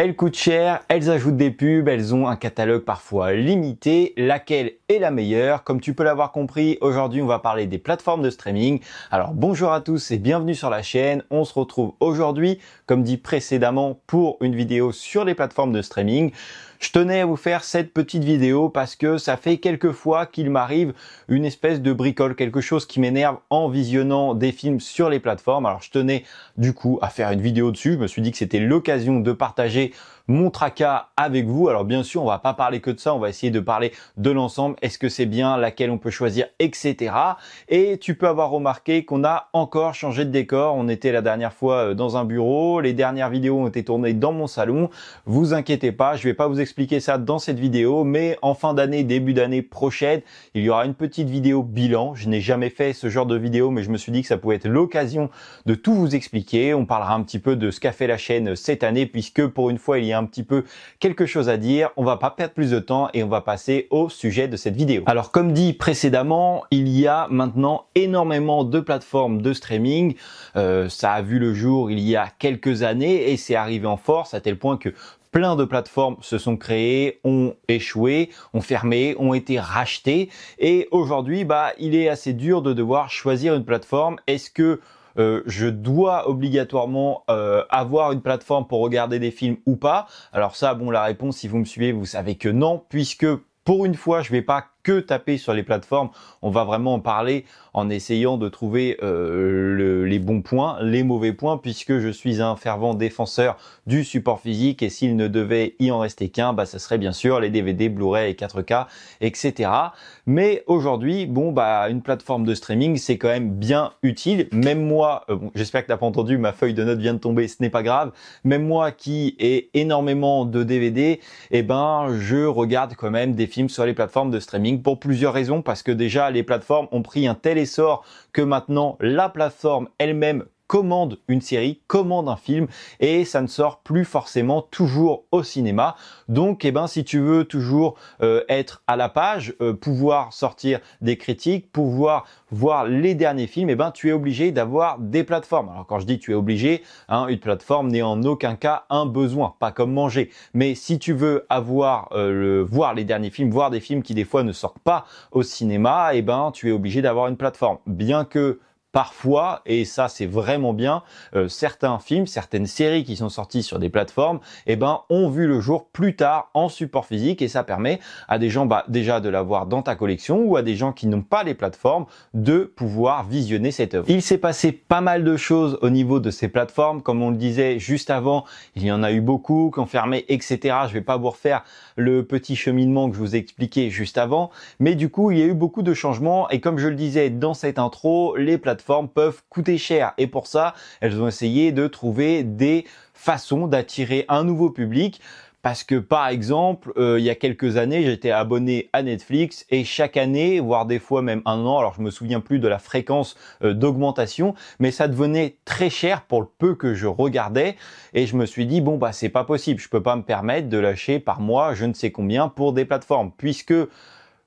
Elles coûtent cher, elles ajoutent des pubs, elles ont un catalogue parfois limité. Laquelle est la meilleure? Comme tu peux l'avoir compris, aujourd'hui on va parler des plateformes de streaming. Alors bonjour à tous et bienvenue sur la chaîne. On se retrouve aujourd'hui, comme dit précédemment, pour une vidéo sur les plateformes de streaming. Je tenais à vous faire cette petite vidéo parce que ça fait quelques fois qu'il m'arrive une espèce de bricole, quelque chose qui m'énerve en visionnant des films sur les plateformes. Alors je tenais du coup à faire une vidéo dessus. Je me suis dit que c'était l'occasion de partager mon tracas avec vous. Alors bien sûr, on va pas parler que de ça, on va essayer de parler de l'ensemble. Est-ce que c'est bien, laquelle on peut choisir, etc. Et tu peux avoir remarqué qu'on a encore changé de décor. On était la dernière fois dans un bureau, les dernières vidéos ont été tournées dans mon salon. Vous inquiétez pas, je vais pas vous expliquer ça dans cette vidéo, mais en fin d'année, début d'année prochaine, il y aura une petite vidéo bilan. Je n'ai jamais fait ce genre de vidéo, mais je me suis dit que ça pouvait être l'occasion de tout vous expliquer. On parlera un petit peu de ce qu'a fait la chaîne cette année, puisque pour une fois, il y a un petit peu quelque chose à dire. On va pas perdre plus de temps et on va passer au sujet de cette vidéo. Alors comme dit précédemment, il y a maintenant énormément de plateformes de streaming. Ça a vu le jour il y a quelques années et c'est arrivé en force à tel point que plein de plateformes se sont créées, ont échoué, ont fermé, ont été rachetées et aujourd'hui, il est assez dur de devoir choisir une plateforme. Est-ce que je dois obligatoirement avoir une plateforme pour regarder des films ou pas? Alors ça, la réponse, si vous me suivez, vous savez que non, puisque pour une fois, je vais pas que taper sur les plateformes, on va vraiment en parler en essayant de trouver les bons points, les mauvais points, puisque je suis un fervent défenseur du support physique et s'il ne devait y en rester qu'un, ce serait bien sûr les DVD, Blu-ray et 4K, etc. Mais aujourd'hui, une plateforme de streaming, c'est quand même bien utile. Même moi, j'espère que t'as pas entendu, ma feuille de notes vient de tomber, ce n'est pas grave. Même moi qui ai énormément de DVD, je regarde quand même des films sur les plateformes de streaming pour plusieurs raisons, parce que déjà les plateformes ont pris un tel essor que maintenant la plateforme elle-même commande une série, commande un film et ça ne sort plus forcément toujours au cinéma. Donc si tu veux toujours être à la page, pouvoir sortir des critiques, pouvoir voir les derniers films, tu es obligé d'avoir des plateformes. Alors quand je dis tu es obligé, une plateforme n'est en aucun cas un besoin, pas comme manger. Mais si tu veux avoir voir les derniers films, voir des films qui des fois ne sortent pas au cinéma, tu es obligé d'avoir une plateforme. Bien que parfois, et ça c'est vraiment bien, certains films, certaines séries qui sont sorties sur des plateformes, ont vu le jour plus tard en support physique et ça permet à des gens déjà de l'avoir dans ta collection ou à des gens qui n'ont pas les plateformes de pouvoir visionner cette œuvre. Il s'est passé pas mal de choses au niveau de ces plateformes, comme on le disait juste avant, il y en a eu beaucoup qui ont fermé, etc. Je vais pas vous refaire le petit cheminement que je vous ai expliqué juste avant, mais du coup il y a eu beaucoup de changements et comme je le disais dans cette intro, les plateformes peuvent coûter cher et pour ça, elles ont essayé de trouver des façons d'attirer un nouveau public. Parce que par exemple, il y a quelques années, j'étais abonné à Netflix et chaque année, voire des fois même un an, alors je me souviens plus de la fréquence d'augmentation, mais ça devenait très cher pour le peu que je regardais et je me suis dit c'est pas possible, je peux pas me permettre de lâcher par mois je ne sais combien pour des plateformes puisque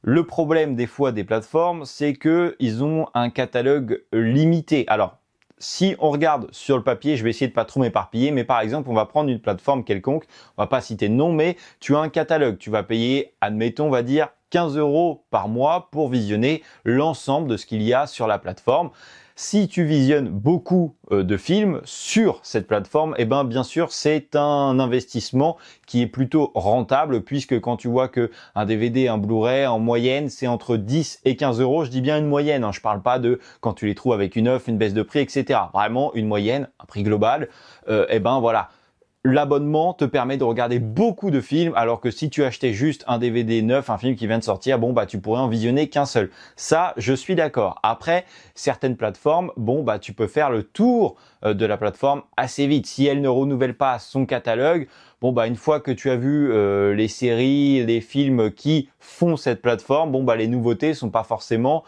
le problème des fois des plateformes, c'est que ils ont un catalogue limité. Alors, si on regarde sur le papier, je vais essayer de pas trop m'éparpiller, mais par exemple, on va prendre une plateforme quelconque, on va pas citer de nom, mais tu as un catalogue, tu vas payer, admettons, on va dire 15 € par mois pour visionner l'ensemble de ce qu'il y a sur la plateforme. Si tu visionnes beaucoup de films sur cette plateforme, bien sûr, c'est un investissement qui est plutôt rentable puisque quand tu vois que un DVD, un Blu-ray, en moyenne, c'est entre 10 et 15 €. Je dis bien une moyenne, je parle pas de quand tu les trouves avec une offre, une baisse de prix, etc. Vraiment une moyenne, un prix global. Voilà. L'abonnement te permet de regarder beaucoup de films, alors que si tu achetais juste un DVD neuf, un film qui vient de sortir, tu pourrais en visionner qu'un seul. Ça, je suis d'accord. Après, certaines plateformes, tu peux faire le tour de la plateforme assez vite. Si elle ne renouvelle pas son catalogue, une fois que tu as vu les séries, les films qui font cette plateforme, les nouveautés sont pas forcément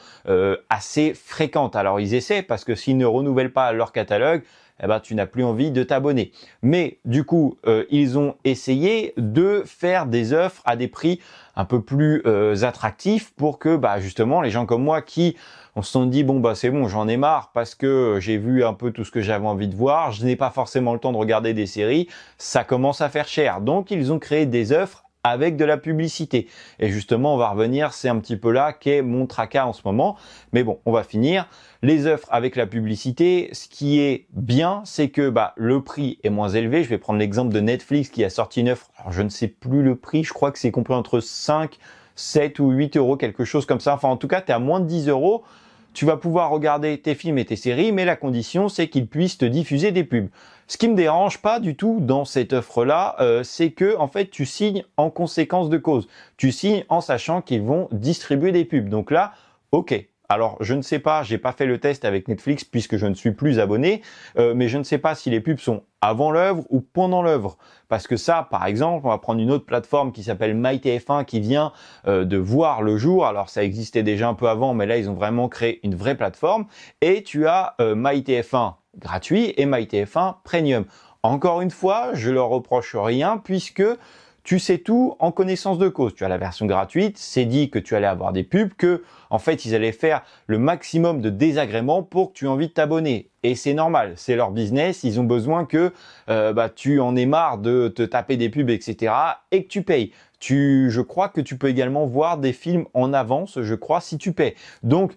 assez fréquentes. Alors ils essaient parce que s'ils ne renouvellent pas leur catalogue, eh ben, tu n'as plus envie de t'abonner. Mais du coup, ils ont essayé de faire des offres à des prix un peu plus attractifs pour que justement les gens comme moi qui on se sont dit bon c'est bon, j'en ai marre parce que j'ai vu un peu tout ce que j'avais envie de voir, je n'ai pas forcément le temps de regarder des séries, ça commence à faire cher. Donc ils ont créé des offres avec de la publicité. Et justement, on va revenir, c'est un petit peu là qu'est mon tracas en ce moment. Mais bon, on va finir. Les offres avec la publicité, ce qui est bien, c'est que le prix est moins élevé. Je vais prendre l'exemple de Netflix qui a sorti une offre. Alors, je ne sais plus le prix, je crois que c'est compris entre 5, 7 ou 8 euros, quelque chose comme ça. Enfin, en tout cas, tu es à moins de 10 euros. Tu vas pouvoir regarder tes films et tes séries, mais la condition, c'est qu'ils puissent te diffuser des pubs. Ce qui me dérange pas du tout dans cette offre-là, c'est que en fait, tu signes en conséquence de cause. Tu signes en sachant qu'ils vont distribuer des pubs. Donc là, ok. Alors, je ne sais pas, j'ai pas fait le test avec Netflix puisque je ne suis plus abonné, mais je ne sais pas si les pubs sont avant l'œuvre ou pendant l'œuvre. Parce que ça, par exemple, on va prendre une autre plateforme qui s'appelle MyTF1 qui vient de voir le jour. Alors, ça existait déjà un peu avant, mais là, ils ont vraiment créé une vraie plateforme. Et tu as MyTF1 gratuit et MyTF1 Premium. Encore une fois, je leur reproche rien puisque tu sais tout en connaissance de cause. Tu as la version gratuite, c'est dit que tu allais avoir des pubs, que en fait ils allaient faire le maximum de désagréments pour que tu aies envie de t'abonner. Et c'est normal, c'est leur business, ils ont besoin que tu en aies marre de te taper des pubs, etc. et que tu payes. Je crois que tu peux également voir des films en avance, je crois, si tu paies. Donc,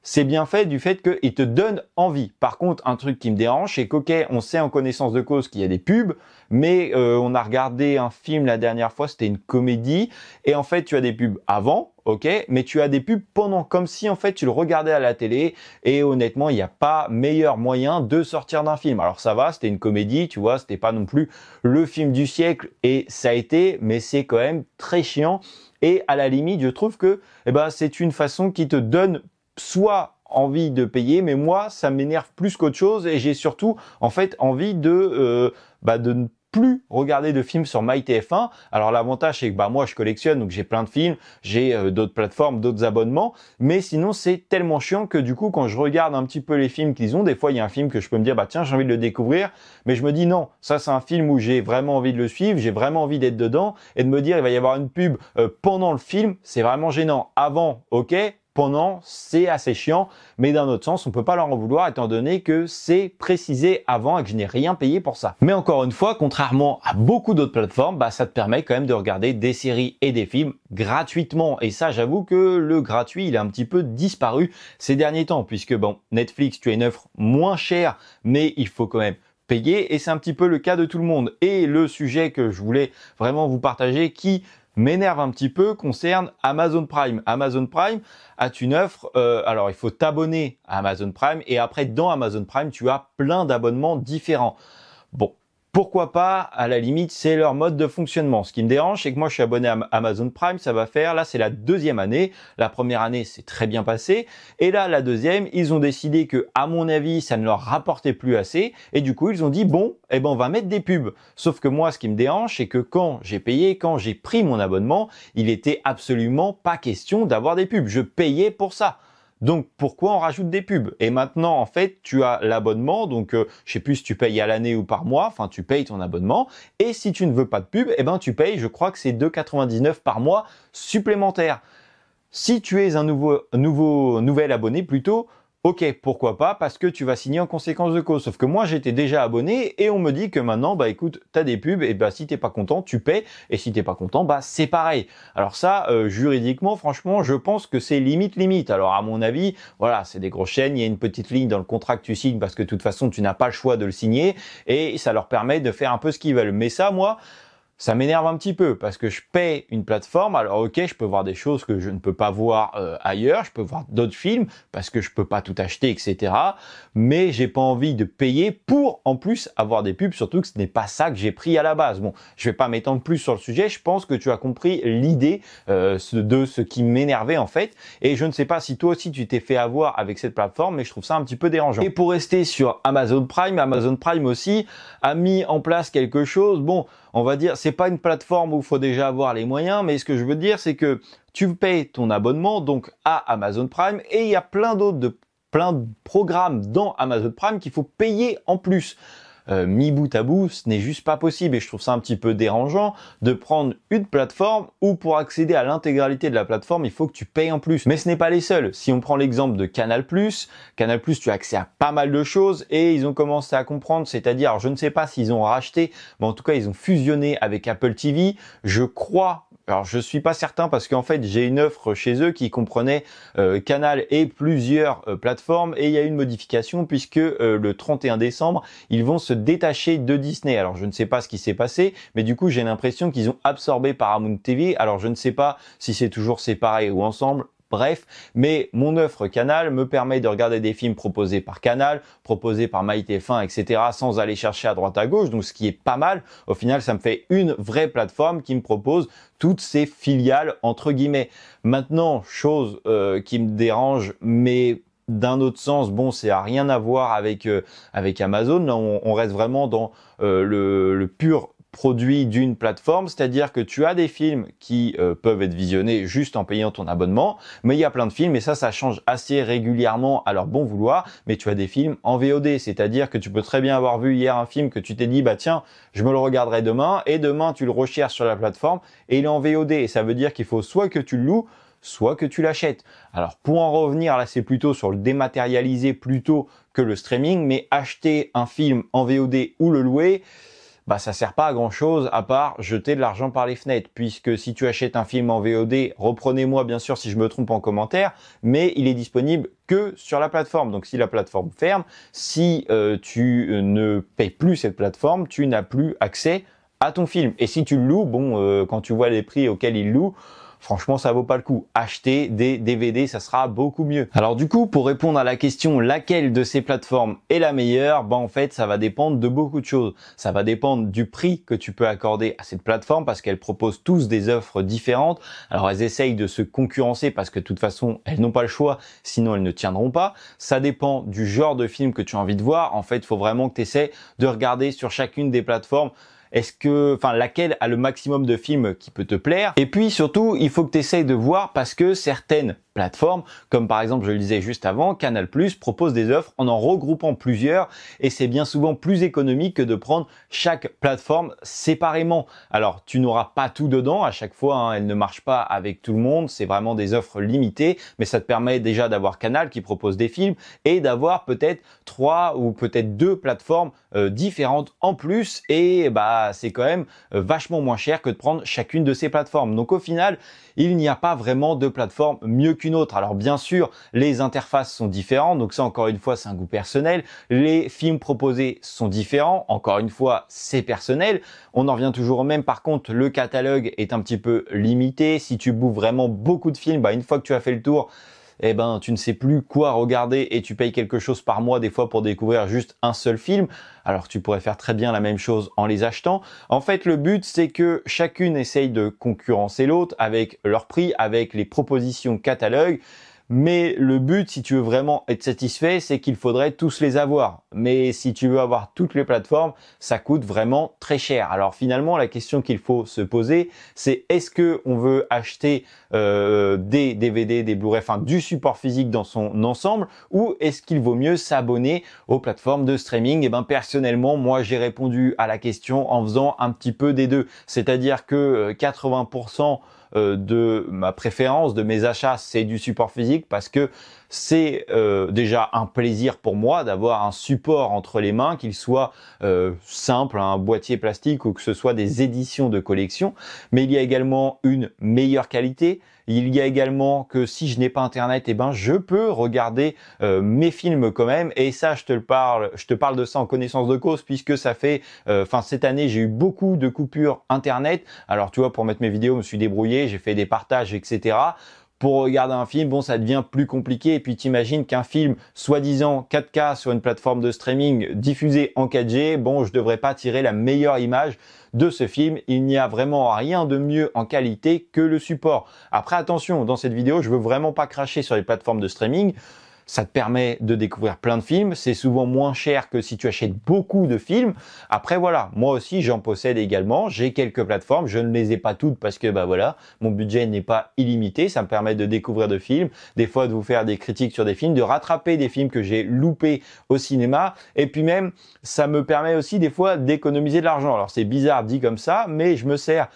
c'est bien fait du fait qu'ils te donnent envie. Par contre, un truc qui me dérange, c'est qu'ok, on sait en connaissance de cause qu'il y a des pubs, mais on a regardé un film la dernière fois, c'était une comédie, et en fait, tu as des pubs avant, ok, mais tu as des pubs pendant, comme si en fait tu le regardais à la télé, et honnêtement, il n'y a pas meilleur moyen de sortir d'un film. Alors ça va, c'était une comédie, tu vois, c'était pas non plus le film du siècle, et ça a été, mais c'est quand même très chiant, et à la limite, je trouve que c'est une façon qui te donne soit envie de payer, mais moi ça m'énerve plus qu'autre chose et j'ai surtout en fait envie de ne plus regarder de films sur MyTF1. Alors l'avantage c'est que moi je collectionne, donc j'ai plein de films, j'ai d'autres plateformes, d'autres abonnements, mais sinon c'est tellement chiant que du coup quand je regarde un petit peu les films qu'ils ont, des fois il y a un film que je peux me dire tiens j'ai envie de le découvrir, mais je me dis non, ça c'est un film où j'ai vraiment envie de le suivre, j'ai vraiment envie d'être dedans et de me dire il va y avoir une pub pendant le film, c'est vraiment gênant. Avant, ok, pendant, c'est assez chiant, mais d'un autre sens, on peut pas leur en vouloir étant donné que c'est précisé avant et que je n'ai rien payé pour ça. Mais encore une fois, contrairement à beaucoup d'autres plateformes, ça te permet quand même de regarder des séries et des films gratuitement. Et ça, j'avoue que le gratuit, il a un petit peu disparu ces derniers temps, puisque Netflix, tu as une offre moins chère, mais il faut quand même payer, et c'est un petit peu le cas de tout le monde. Et le sujet que je voulais vraiment vous partager, qui m'énerve un petit peu, concerne Amazon Prime. Amazon Prime a une offre, alors il faut t'abonner à Amazon Prime et après dans Amazon Prime tu as plein d'abonnements différents. Bon, pourquoi pas, à la limite c'est leur mode de fonctionnement. Ce qui me dérange c'est que moi je suis abonné à Amazon Prime, ça va faire, là c'est la deuxième année, la première année c'est très bien passé et là la deuxième ils ont décidé que à mon avis ça ne leur rapportait plus assez et du coup ils ont dit bon on va mettre des pubs. Sauf que moi ce qui me dérange c'est que quand j'ai payé, quand j'ai pris mon abonnement, il était absolument pas question d'avoir des pubs, je payais pour ça. Donc pourquoi on rajoute des pubs? Et maintenant en fait tu as l'abonnement, donc je sais plus si tu payes à l'année ou par mois, enfin tu payes ton abonnement et si tu ne veux pas de pub, tu payes, je crois que c'est 2,99 par mois supplémentaire. Si tu es un nouvel abonné plutôt, ok, pourquoi pas, parce que tu vas signer en conséquence de cause. Sauf que moi, j'étais déjà abonné et on me dit que maintenant, écoute, t'as des pubs et si t'es pas content, tu paies et si t'es pas content, c'est pareil. Alors ça, juridiquement, franchement, je pense que c'est limite. Alors à mon avis, voilà, c'est des grosses chaînes, il y a une petite ligne dans le contrat que tu signes parce que de toute façon, tu n'as pas le choix de le signer et ça leur permet de faire un peu ce qu'ils veulent. Mais ça, moi, ça m'énerve un petit peu parce que je paie une plateforme. Alors ok, je peux voir des choses que je ne peux pas voir ailleurs, je peux voir d'autres films parce que je peux pas tout acheter, etc. Mais j'ai pas envie de payer pour en plus avoir des pubs, surtout que ce n'est pas ça que j'ai pris à la base. Bon, je vais pas m'étendre plus sur le sujet, je pense que tu as compris l'idée de ce qui m'énervait en fait. Et je ne sais pas si toi aussi tu t'es fait avoir avec cette plateforme, mais je trouve ça un petit peu dérangeant. Et pour rester sur Amazon Prime aussi a mis en place quelque chose, bon, on va dire, c'est pas une plateforme où il faut déjà avoir les moyens, mais ce que je veux dire, c'est que tu payes ton abonnement donc à Amazon Prime et il y a plein d'autres plein de programmes dans Amazon Prime qu'il faut payer en plus. Mis bout à bout, ce n'est juste pas possible et je trouve ça un petit peu dérangeant de prendre une plateforme où pour accéder à l'intégralité de la plateforme, il faut que tu payes en plus. Mais ce n'est pas les seuls. Si on prend l'exemple de Canal+, tu as accès à pas mal de choses et ils ont commencé à comprendre, c'est-à-dire, alors je ne sais pas s'ils ont racheté, mais en tout cas, ils ont fusionné avec Apple TV. Je crois, alors je suis pas certain parce qu'en fait j'ai une offre chez eux qui comprenait Canal et plusieurs plateformes et il y a eu une modification puisque le 31 décembre ils vont se détacher de Disney. Alors je ne sais pas ce qui s'est passé, mais du coup j'ai l'impression qu'ils ont absorbé Paramount TV. Alors je ne sais pas si c'est toujours séparé ou ensemble. Bref, mais mon offre Canal me permet de regarder des films proposés par Canal, proposés par MyTF1, etc. sans aller chercher à droite à gauche, donc ce qui est pas mal. Au final, ça me fait une vraie plateforme qui me propose toutes ces filiales entre guillemets. Maintenant, chose qui me dérange, mais d'un autre sens, bon, c'est à rien à voir avec Amazon. Là, on reste vraiment dans le pur produit d'une plateforme, c'est-à-dire que tu as des films qui peuvent être visionnés juste en payant ton abonnement, mais il y a plein de films et ça change assez régulièrement à leur bon vouloir, mais tu as des films en VOD, c'est-à-dire que tu peux très bien avoir vu hier un film que tu t'es dit bah tiens, je me le regarderai demain et demain tu le recherches sur la plateforme et il est en VOD et ça veut dire qu'il faut soit que tu le loues, soit que tu l'achètes. Alors pour en revenir, là c'est plutôt sur le dématérialisé plutôt que le streaming, mais acheter un film en VOD ou le louer, bah ça sert pas à grand chose à part jeter de l'argent par les fenêtres, puisque si tu achètes un film en VOD, reprenez-moi bien sûr si je me trompe en commentaire, mais il est disponible que sur la plateforme. Donc si la plateforme ferme, si tu ne payes plus cette plateforme, tu n'as plus accès à ton film. Et si tu le loues, bon, quand tu vois les prix auxquels il loue, franchement, ça vaut pas le coup. Acheter des DVD, ça sera beaucoup mieux. Alors du coup, pour répondre à la question laquelle de ces plateformes est la meilleure, en fait, ça va dépendre de beaucoup de choses. Ça va dépendre du prix que tu peux accorder à cette plateforme parce qu'elles proposent tous des offres différentes. Alors elles essayent de se concurrencer parce que de toute façon, elles n'ont pas le choix, sinon elles ne tiendront pas. Ça dépend du genre de film que tu as envie de voir. En fait, il faut vraiment que tu essaies de regarder sur chacune des plateformes laquelle a le maximum de films qui peut te plaire. Et puis surtout, il faut que tu essayes de voir parce que certaines plateformes, comme par exemple, je le disais juste avant, Canal+ propose des offres en regroupant plusieurs et c'est bien souvent plus économique que de prendre chaque plateforme séparément. Alors, tu n'auras pas tout dedans à chaque fois, hein, elle ne marche pas avec tout le monde, c'est vraiment des offres limitées, mais ça te permet déjà d'avoir Canal qui propose des films et d'avoir peut-être 3 ou peut-être 2 plateformes différentes en plus et c'est quand même vachement moins cher que de prendre chacune de ces plateformes. Donc au final, il n'y a pas vraiment de plateforme mieux qu'une autre. Alors bien sûr, les interfaces sont différentes, donc ça encore une fois c'est un goût personnel. Les films proposés sont différents, encore une fois c'est personnel. On en revient toujours au même, par contre le catalogue est un petit peu limité. Si tu bouffes vraiment beaucoup de films, une fois que tu as fait le tour, tu ne sais plus quoi regarder et tu payes quelque chose par mois des fois pour découvrir juste un seul film. Alors tu pourrais faire très bien la même chose en les achetant. En fait, le but, c'est que chacune essaye de concurrencer l'autre avec leur prix, avec les propositions catalogue. Mais le but, si tu veux vraiment être satisfait, c'est qu'il faudrait tous les avoir. Mais si tu veux avoir toutes les plateformes, ça coûte vraiment très cher. Alors finalement, la question qu'il faut se poser, c'est est-ce que on veut acheter des DVD, des Blu-ray, du support physique dans son ensemble, ou est-ce qu'il vaut mieux s'abonner aux plateformes de streaming? Personnellement, moi, j'ai répondu à la question en faisant un petit peu des deux. C'est-à-dire que 80% de ma préférence, de mes achats, c'est du support physique parce que c'est déjà un plaisir pour moi d'avoir un support entre les mains, qu'il soit simple, un boîtier plastique ou que ce soit des éditions de collection. Mais il y a également une meilleure qualité. Il y a également que si je n'ai pas internet, je peux regarder mes films quand même. Et ça, je te parle de ça en connaissance de cause puisque ça fait, cette année, j'ai eu beaucoup de coupures internet. Alors tu vois, pour mettre mes vidéos, je me suis débrouillé, j'ai fait des partages, etc. Pour regarder un film, ça devient plus compliqué. Et puis t'imagines qu'un film soi-disant 4K sur une plateforme de streaming diffusé en 4G, je devrais pas tirer la meilleure image de ce film. Il n'y a vraiment rien de mieux en qualité que le support. Après, attention, dans cette vidéo, je veux vraiment pas cracher sur les plateformes de streaming. ça te permet de découvrir plein de films. C'est souvent moins cher que si tu achètes beaucoup de films. Après voilà, moi aussi j'en possède également. J'ai quelques plateformes, je ne les ai pas toutes parce que bah voilà, mon budget n'est pas illimité. Ça me permet de découvrir de films, des fois de vous faire des critiques sur des films, de rattraper des films que j'ai loupés au cinéma. Et puis même, ça me permet aussi des fois d'économiser de l'argent. Alors c'est bizarre dit comme ça, mais je me sers...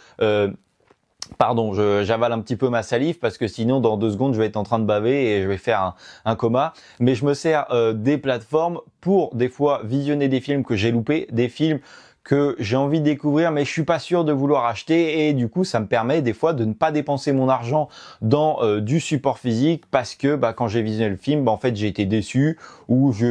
Pardon, j'avale un petit peu ma salive parce que sinon dans 2 secondes je vais être en train de baver et je vais faire un coma. Mais je me sers des plateformes pour des fois visionner des films que j'ai loupés, des films que j'ai envie de découvrir mais je suis pas sûr de vouloir acheter, et du coup ça me permet des fois de ne pas dépenser mon argent dans du support physique parce que bah, quand j'ai visionné le film, bah, en fait j'ai été déçu, ou j'ai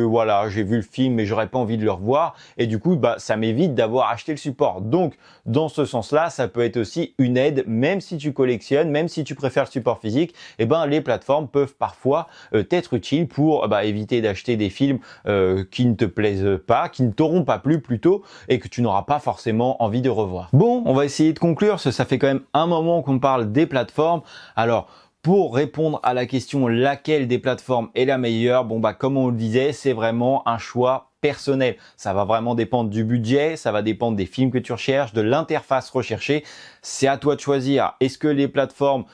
vu le film mais j'aurais pas envie de le revoir, et du coup bah, ça m'évite d'avoir acheté le support. Donc dans ce sens-là, ça peut être aussi une aide, même si tu collectionnes, même si tu préfères le support physique, et ben les plateformes peuvent parfois t'être utiles pour éviter d'acheter des films qui ne te plaisent pas, qui ne t'auront pas plu plutôt, et que tu n'auras pas forcément envie de revoir. Bon, on va essayer de conclure, parce que ça fait quand même un moment qu'on parle des plateformes. Alors, pour répondre à la question laquelle des plateformes est la meilleure, bon bah comme on le disait, c'est vraiment un choix personnel. Ça va vraiment dépendre du budget, ça va dépendre des films que tu recherches, de l'interface recherchée. C'est à toi de choisir. Est-ce que les plateformes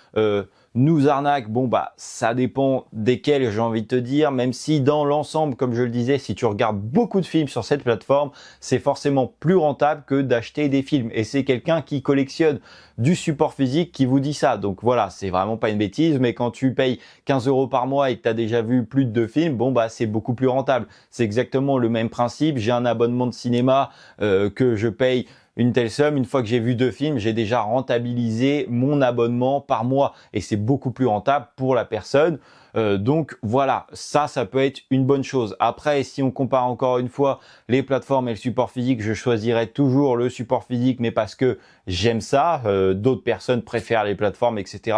nous arnaquent? Bon bah ça dépend desquels, j'ai envie de te dire, même si dans l'ensemble, comme je le disais, si tu regardes beaucoup de films sur cette plateforme, c'est forcément plus rentable que d'acheter des films. Et c'est quelqu'un qui collectionne du support physique qui vous dit ça. Donc voilà, c'est vraiment pas une bêtise, mais quand tu payes 15 € par mois et que tu as déjà vu plus de 2 films, bon bah c'est beaucoup plus rentable. C'est exactement le même principe. J'ai un abonnement de cinéma que je paye une telle somme. Une fois que j'ai vu 2 films, j'ai déjà rentabilisé mon abonnement par mois, et c'est beaucoup plus rentable pour la personne. Donc voilà, ça peut être une bonne chose. Après, si on compare encore une fois les plateformes et le support physique, je choisirais toujours le support physique, mais parce que j'aime ça. D'autres personnes préfèrent les plateformes, etc.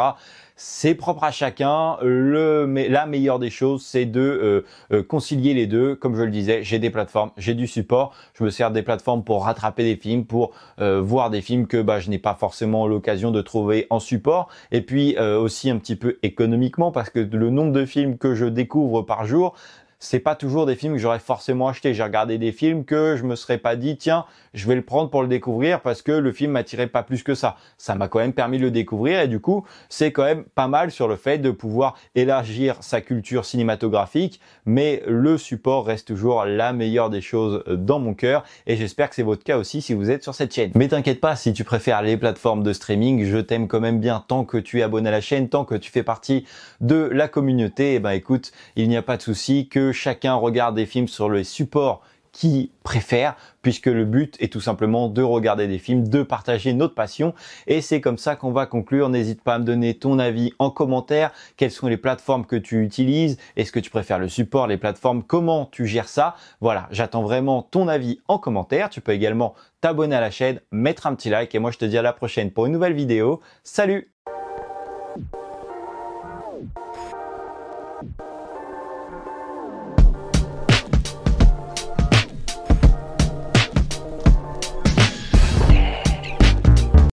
C'est propre à chacun. La meilleure des choses, c'est de concilier les deux. Comme je le disais, j'ai des plateformes, j'ai du support. Je me sers des plateformes pour rattraper des films, pour voir des films que je n'ai pas forcément l'occasion de trouver en support. Et puis aussi un petit peu économiquement, parce que le nombre de films que je découvre par jour, c'est pas toujours des films que j'aurais forcément acheté. J'ai regardé des films que je me serais pas dit, tiens, je vais le prendre pour le découvrir parce que le film m'attirait pas plus que ça. Ça m'a quand même permis de le découvrir, et du coup, c'est quand même pas mal sur le fait de pouvoir élargir sa culture cinématographique, mais le support reste toujours la meilleure des choses dans mon cœur, et j'espère que c'est votre cas aussi si vous êtes sur cette chaîne. Mais t'inquiète pas, si tu préfères les plateformes de streaming, je t'aime quand même bien tant que tu es abonné à la chaîne, tant que tu fais partie de la communauté. Et ben écoute, il n'y a pas de souci que chacun regarde des films sur le support qui préfère, puisque le but est tout simplement de regarder des films, de partager notre passion, et c'est comme ça qu'on va conclure. N'hésite pas à me donner ton avis en commentaire. Quelles sont les plateformes que tu utilises? Est-ce que tu préfères le support, les plateformes? Comment tu gères ça? Voilà, j'attends vraiment ton avis en commentaire. Tu peux également t'abonner à la chaîne, mettre un petit like, et moi je te dis à la prochaine pour une nouvelle vidéo. Salut!